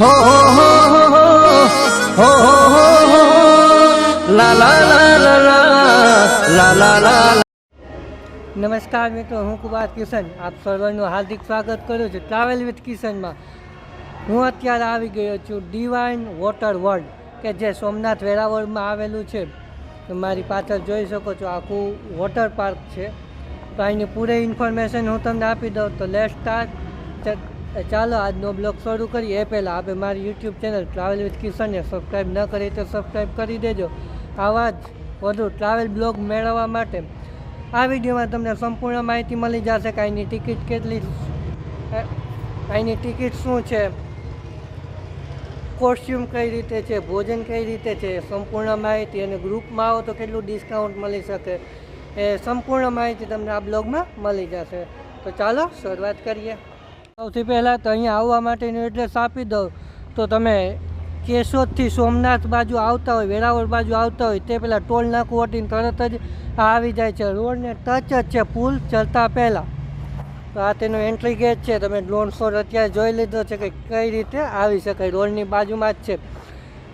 हो हो हो हो हो हो हो हो ला ला ला ला ला ला ला ला। નમસ્કાર મિત્રો, હું કુમાર કિશન આપ સર્વનું હાર્દિક સ્વાગત કરું છું ટ્રાવેલ વિથ કિશનમાં। હું અત્યારે આવી ગયો છું ડિવાઇન વોટર વર્લ્ડ કે જે સોમનાથ વેરાવળમાં આવેલું છે। તો મારી પાછળ જોઈ શકો છો આખું વોટર પાર્ક છે। તો અહીંની પૂરી ઇન્ફોર્મેશન હું તમને આપી દઉં। તો લેટ્સ સ્ટાર્ટ। ચાલો આજનો બ્લોગ શરૂ કરીએ। એ પહેલાં આપણે મારી યુટ્યુબ ચેનલ ટ્રાવેલ વિથ કિશનને સબસ્ક્રાઈબ ન કરી તો સબસ્ક્રાઈબ કરી દેજો। આવા જ વધુ ટ્રાવેલ બ્લોગ મેળવવા માટે આ વિડીયોમાં તમને સંપૂર્ણ માહિતી મળી જશે કે અહીંની ટિકિટ કેટલી, અહીંની ટિકિટ શું છે, કોસ્ટ્યુમ કઈ રીતે છે, ભોજન કઈ રીતે છે, સંપૂર્ણ માહિતી, અને ગ્રુપમાં આવો તો કેટલું ડિસ્કાઉન્ટ મળી શકે, એ સંપૂર્ણ માહિતી તમને આ બ્લોગમાં મળી જશે। તો ચાલો શરૂઆત કરીએ। સૌથી પહેલાં તો અહીંયા આવવા માટેનું એડ્રેસ આપી દઉં। તો તમે કેશોદથી સોમનાથ બાજુ આવતા હોય, વેરાવળ બાજુ આવતા હોય તે પહેલાં ટોલ નાકું વટીને તરત જ આવી જાય છે। રોડને ટચ જ છે પુલ ચડતા પહેલાં। તો આ તેનું એન્ટ્રી ગેટ છે। તમે ડ્રોન શોટ અત્યારે જોઈ લીધો છે કે કઈ રીતે આવી શકાય, રોડની બાજુમાં જ છે।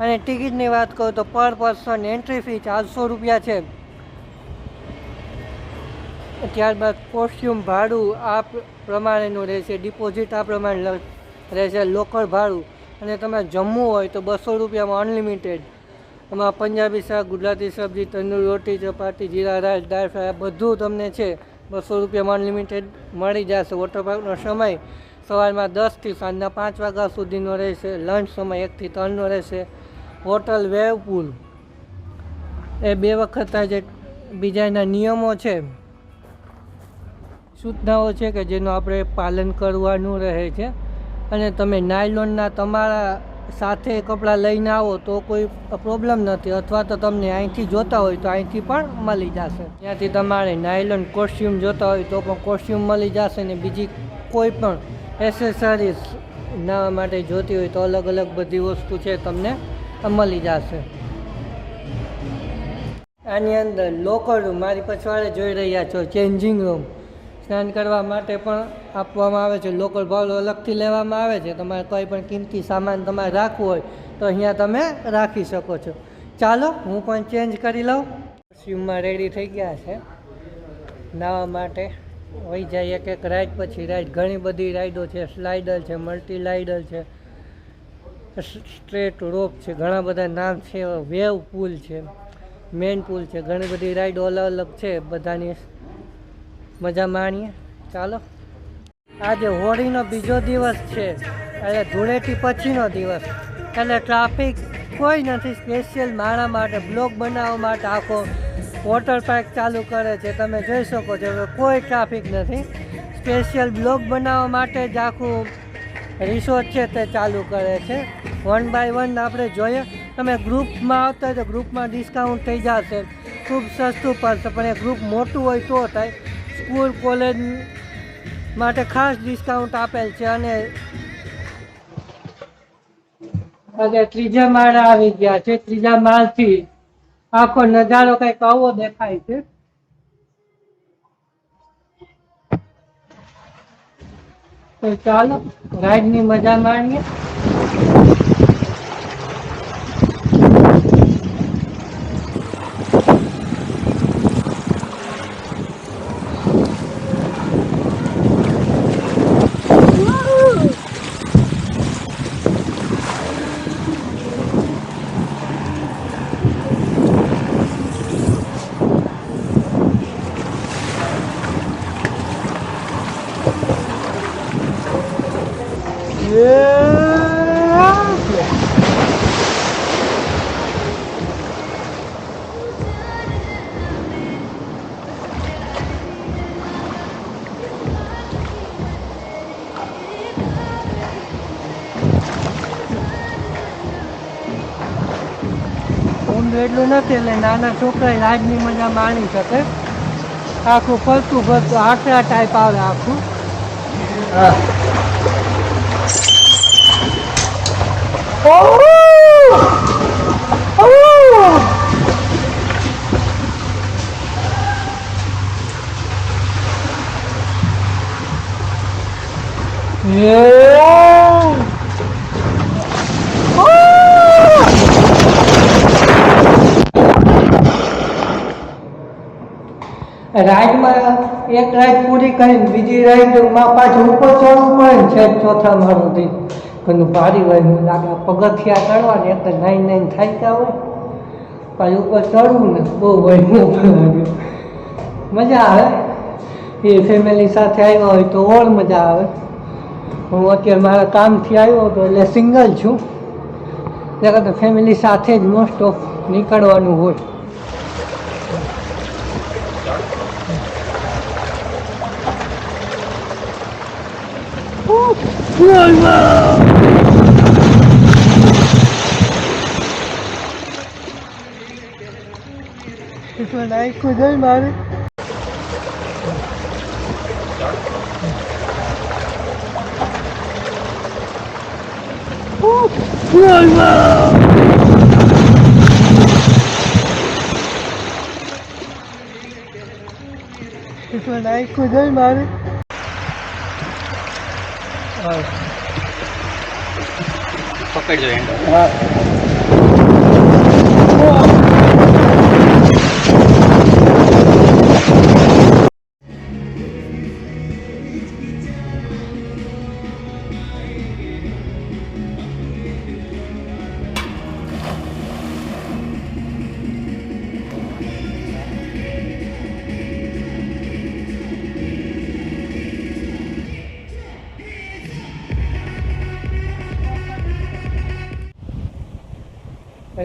અને ટિકિટની વાત કરું તો પર પર્સન એન્ટ્રી ફી 400 રૂપિયા છે। ત્યારબાદ કોસ્ટ્યુમ ભાડું આ પ્રમાણેનું રહેશે, ડિપોઝિટ આ પ્રમાણે રહેશે, લોકલ ભાડું, અને તમારે જમવું હોય તો 200 રૂપિયામાં અનલિમિટેડ। એમાં પંજાબી શાક, ગુજરાતી સબ્જી, તંદૂરી રોટી, ચપાટી, જીરા રાઈસ, દાળ ફ્રાય બધું તમને છે 200 રૂપિયામાં અનલિમિટેડ મળી જશે। વોટર પાર્કનો સમય સવારમાં 10 થી સાંજના 5 વાગ્યા સુધીનો રહેશે। લંચ સમય 1 થી 3નો રહેશે। હોટલ વેવ પુલ એ 2 વખત થાય છે। બીજા એના નિયમો છે, સૂચનાઓ છે કે જેનું આપણે પાલન કરવાનું રહે છે। અને તમે નાયલોનના તમારા સાથે કપડાં લઈને આવો તો કોઈ પ્રોબ્લેમ નથી, અથવા તો તમને અહીંથી જોતા હોય તો અહીંથી પણ મળી જશે। ત્યાંથી તમારે નાયલોન કોસ્ટ્યુમ જોતા હોય તો પણ કોસ્ટ્યુમ મળી જશે, ને બીજી કોઈ પણ એસેસરીઝ નાવા માટે જોતી હોય તો અલગ અલગ બધી વસ્તુ છે તમને મળી જશે। આની અંદર લોકર રૂમ મારી પછવાડે જોઈ રહ્યા છો, ચેન્જિંગ રૂમ, સ્નાન કરવા માટે પણ આપવામાં આવે છે। લોકલ ભાડું અલગથી લેવામાં આવે છે। તમારે કોઈ પણ કિંમતી સામાન તમારે રાખવું હોય તો અહીંયા તમે રાખી શકો છો। ચાલો હું પણ ચેન્જ કરી લઉં। કોસ્ટ્યુમમાં રેડી થઈ ગયા છે નાહવા માટે। વહી જાય એક એક રાઈડ પછી રાઈડ, ઘણી બધી રાઈડો છે, સ્લાઇડર છે, મલ્ટી લાઇડર છે, સ્ટ્રેટ રોપ છે, ઘણા બધા નામ છે, વેવ પુલ છે, મેન પુલ છે, ઘણી બધી રાઈડો અલગ અલગ છે, બધાની મજા માણીએ। ચાલો, આજે હોળીનો બીજો દિવસ છે, એટલે ધૂળેટી પછીનો દિવસ, એટલે ટ્રાફિક કોઈ નથી। સ્પેશિયલ મારા માટે બ્લોગ બનાવવા માટે આખો વોટર પાર્ક ચાલુ કરે છે, તમે જોઈ શકો છો કોઈ ટ્રાફિક નથી। સ્પેશિયલ બ્લોગ બનાવવા માટે જ આખું રિસોર્ટ છે તે ચાલુ કરે છે। 1 બાય 1 આપણે જોઈએ। તમે ગ્રુપમાં આવતા હોય તો ગ્રુપમાં ડિસ્કાઉન્ટ થઈ જશે, ખૂબ સસ્તું પડશે, પણ એ ગ્રુપ મોટું હોય તો થાય। સ્કૂલ કોલેજ માટે ખાસ ડિસ્કાઉન્ટ આપેલ છે। અને હવે ત્રીજા માળે આવી ગયા છે। ત્રીજા માળથી આખો નજારો કંઈક આવો દેખાય છે। તો ચાલો રાઈડની મજા માણીએ। એટલું નથી, એટલે નાના છોકરા રાઈડની મજા માણી શકે। આખું ફરતું ફરતું આકરા ટાઈપ આવે આખું। રાઈડમાં એક રાઈડ પૂરી કરીને બીજી રાઈડમાં પાછું ઉપર ચડવું પડે ને છે ચોથા માળ સુધી પણ ભારી હોય લાગે પગથિયા ચડવા એક તો નાઈન થાક્યા હોય પાછું ઉપર ચડવું ને બહુ હોય મજા આવે એ ફેમિલી સાથે આવ્યા હોય તો ઓર મજા આવે. હું અત્યારે મારા કામથી આવ્યો હતો એટલે સિંગલ છું ત્યારે તો ફેમિલી સાથે જ મોસ્ટ ઓફ નીકળવાનું હોય. નાખ્યું જાય મારે નાખ્યું જાય મારે પકડજો હેન્ડલ. હા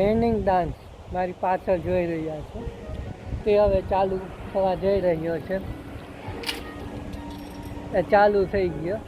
રેનિંગ ડાન્સ મારી પાછળ જોઈ રહ્યા છો તે હવે ચાલુ થવા જઈ રહ્યો છે. એ ચાલુ થઈ ગયો.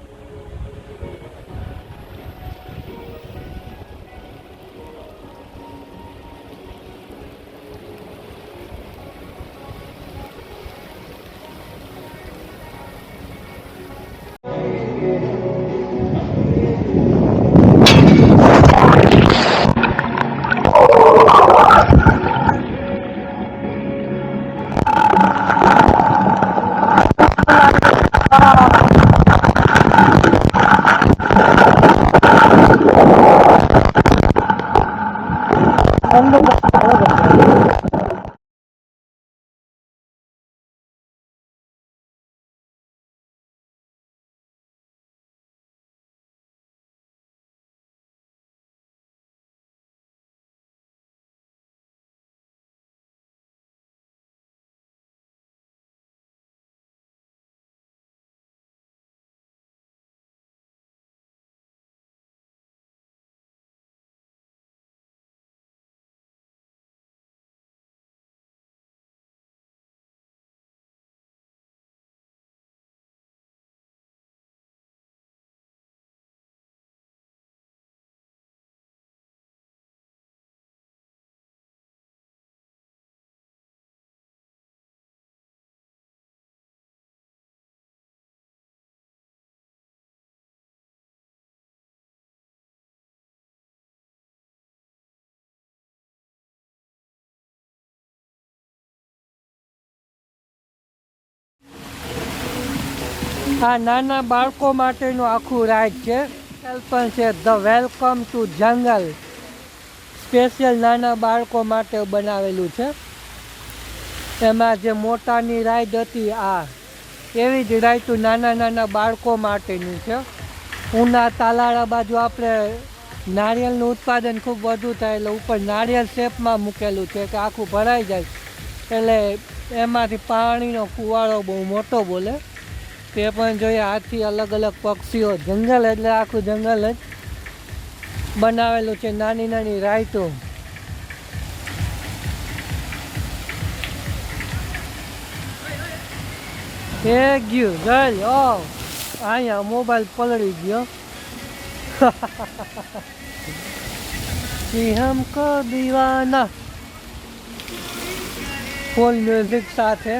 આ નાના બાળકો માટેનું આખું રાઈડ છે. પણ છે ધ વેલકમ ટુ જંગલ, સ્પેશિયલ નાના બાળકો માટે બનાવેલું છે. એમાં જે મોટાની રાઈડ હતી આ એવી જ રાઈડ નાના નાના બાળકો માટેનું છે. ઉના તાલાળા બાજુ આપણે નારિયેળનું ઉત્પાદન ખૂબ વધુ થાય એટલે ઉપર નારિયેળ શેપમાં મૂકેલું છે કે આખું ભરાઈ જાય એટલે એમાંથી પાણીનો ફુવારો બહુ મોટો બોલે તે પણ જોઈએ. આથી અલગ અલગ પક્ષીઓ, જંગલ એટલે આખું જંગલ જ બનાવેલું છે. નાની નાની રાઈટો એ ગયું જલ અહીંયા મોબાઈલ પલળી ગયો. હમકો દીવાના ફૂલ મ્યુઝિક સાથે